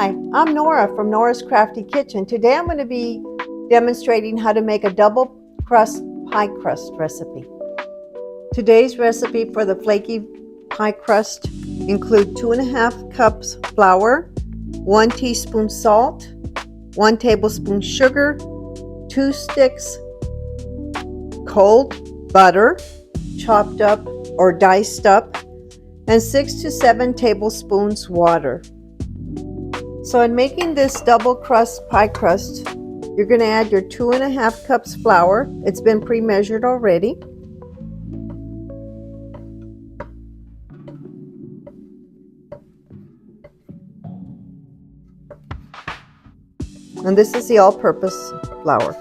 Hi, I'm Nora from Nora's Crafty Kitchen. Today I'm going to be demonstrating how to make a double crust pie crust recipe. Today's recipe for the flaky pie crust include 2.5 cups flour, 1 teaspoon salt, 1 tablespoon sugar, 2 sticks cold butter, chopped up or diced up, and 6 to 7 tablespoons water. So in making this double crust pie crust, you're going to add your 2.5 cups flour. It's been pre-measured already. And this is the all-purpose flour.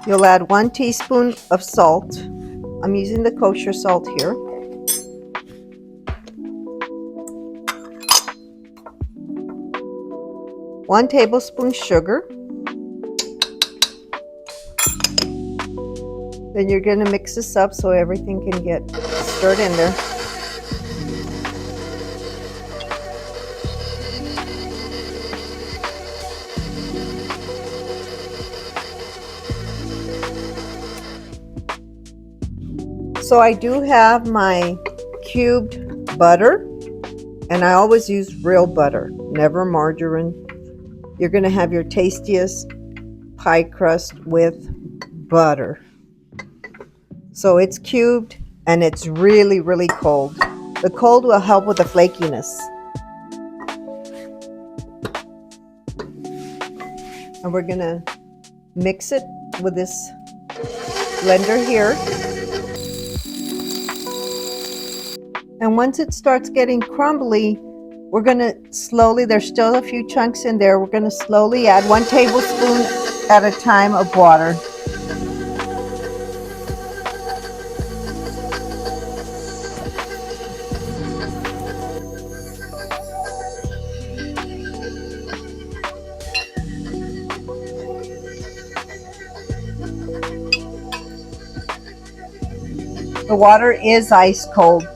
You'll add 1 teaspoon of salt. I'm using the kosher salt here. One tablespoon sugar. Then you're going to mix this up so everything can get stirred in there. So I do have my cubed butter, and I always use real butter, never margarine. You're going to have your tastiest pie crust with butter. So it's cubed and it's really, really cold. The cold will help with the flakiness. And we're going to mix it with this blender here. And once it starts getting crumbly, we're going to slowly, there's still a few chunks in there, we're going to slowly add 1 tablespoon at a time of water. The water is ice cold.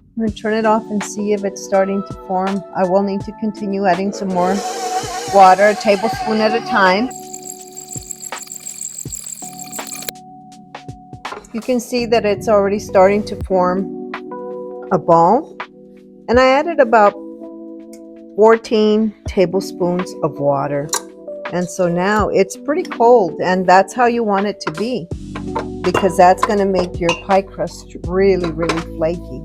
I'm going to turn it off and see if it's starting to form. I will need to continue adding some more water, a tablespoon at a time. You can see that it's already starting to form a ball. And I added about 14 tablespoons of water. And so now it's pretty cold, and that's how you want it to be, because that's going to make your pie crust really, really flaky.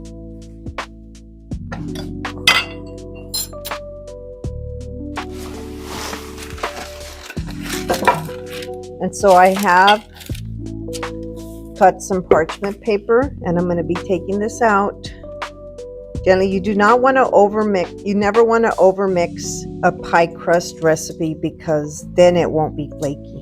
And so I have cut some parchment paper, and I'm going to be taking this out. Generally, you do not want to overmix. You never want to overmix a pie crust recipe, because then it won't be flaky.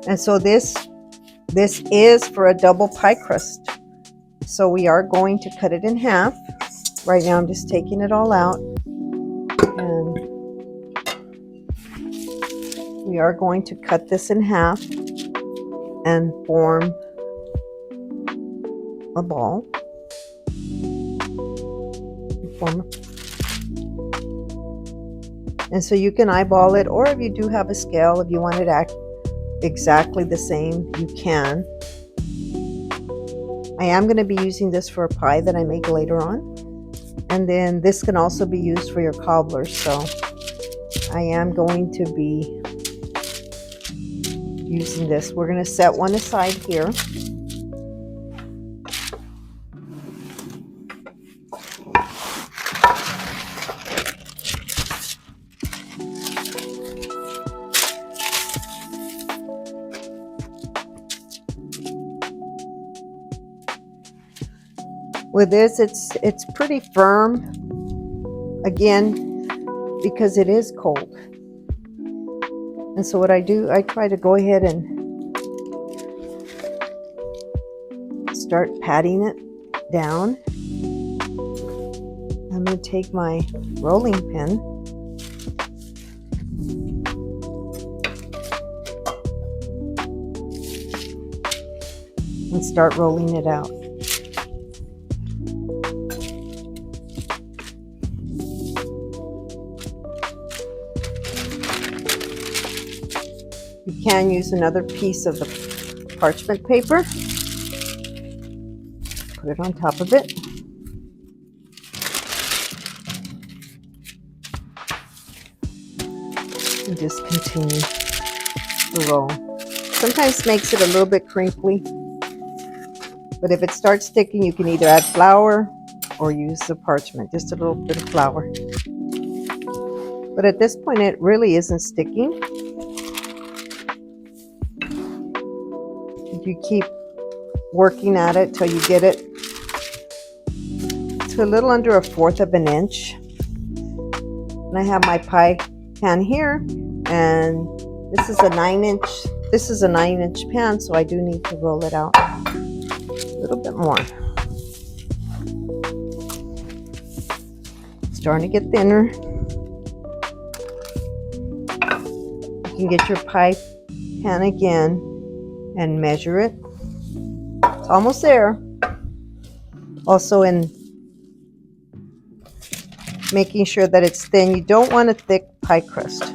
And so this is for a double pie crust. So we are going to cut it in half. Right now I'm just taking it all out. And we are going to cut this in half and form a ball. And so you can eyeball it, or if you do have a scale, if you want it exactly the same, you can. I am going to be using this for a pie that I make later on. And then this can also be used for your cobbler. So I am going to be using this. We're going to set one aside here. With this, it's pretty firm. again, because it is cold. And so what I do, I try to go ahead and start patting it down. I'm going to take my rolling pin and start rolling it out. You can use another piece of the parchment paper. Put it on top of it. And just continue to roll. Sometimes makes it a little bit crinkly, but if it starts sticking, you can either add flour or use the parchment, just a little bit of flour. But at this point, it really isn't sticking. You keep working at it till you get it to a little under 1/4 of an inch. And I have my pie pan here, and this is a 9-inch. This is a 9-inch pan, so I do need to roll it out a little bit more. It's starting to get thinner. You can get your pie pan again and measure it. It's almost there. Also, in making sure that it's thin, you don't want a thick pie crust.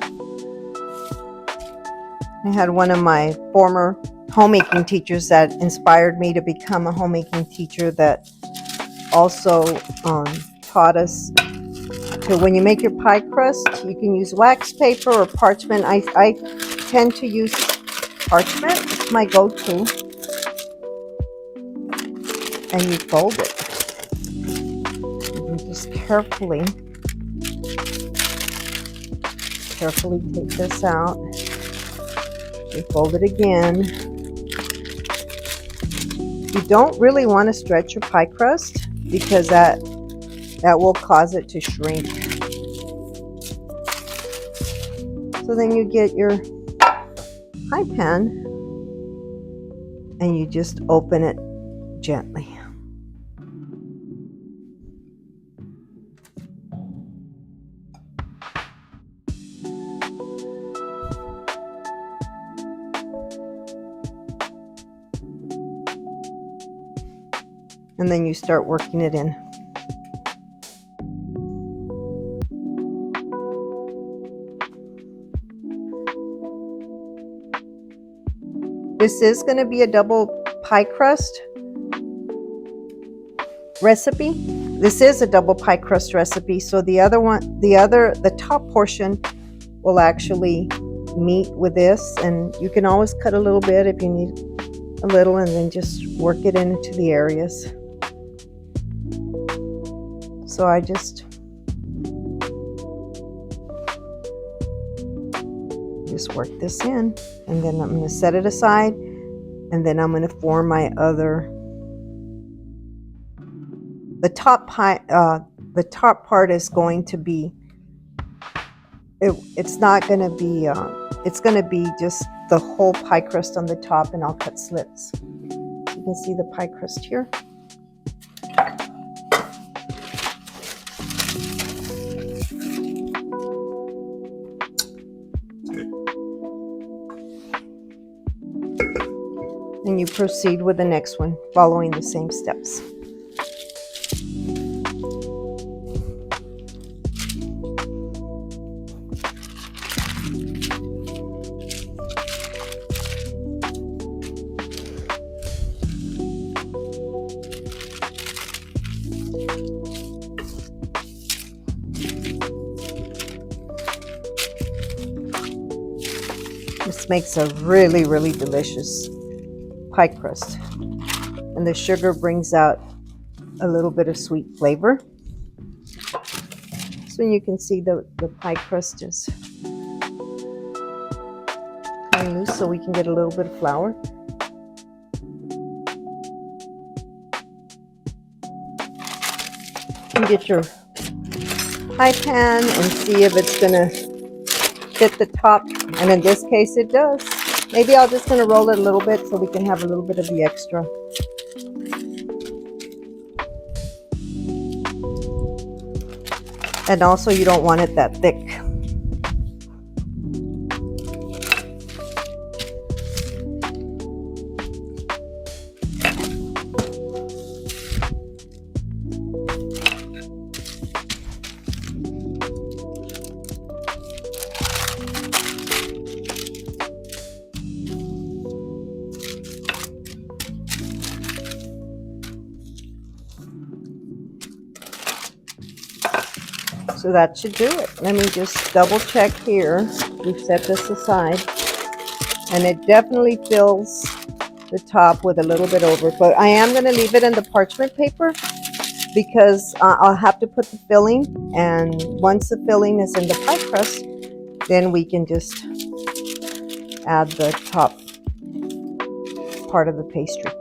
I had one of my former homemaking teachers that inspired me to become a homemaking teacher, that also taught us to, when you make your pie crust, you can use wax paper or parchment. I tend to use parchment. It's my go-to. And you fold it. You can just carefully take this out. You fold it again. You don't really want to stretch your pie crust, because that will cause it to shrink. So then you get your pie pan and you just open it gently. And then you start working it in. This is going to be a double pie crust recipe. This is a double pie crust recipe, so the top portion will actually meet with this, and you can always cut a little bit if you need a little, and then just work it into the areas. So I just work this in, and then I'm going to set it aside, and then I'm going to form my other. The top part is going to be. It's not going to be. It's going to be just the whole pie crust on the top, and I'll cut slits. You can see the pie crust here. And you proceed with the next one, following the same steps. This makes a really, really delicious pie crust, and the sugar brings out a little bit of sweet flavor. So you can see the pie crust is coming loose, so we can get a little bit of flour. You get your pie pan and see if it's gonna fit the top. And in this case, it does. Maybe I'm just gonna roll it a little bit so we can have a little bit of the extra. And also, you don't want it that thick. So that should do it. Let me just double check here. We've set this aside. And it definitely fills the top with a little bit over. But I am going to leave it in the parchment paper because I'll have to put the filling. And once the filling is in the pie crust, then we can just add the top part of the pastry.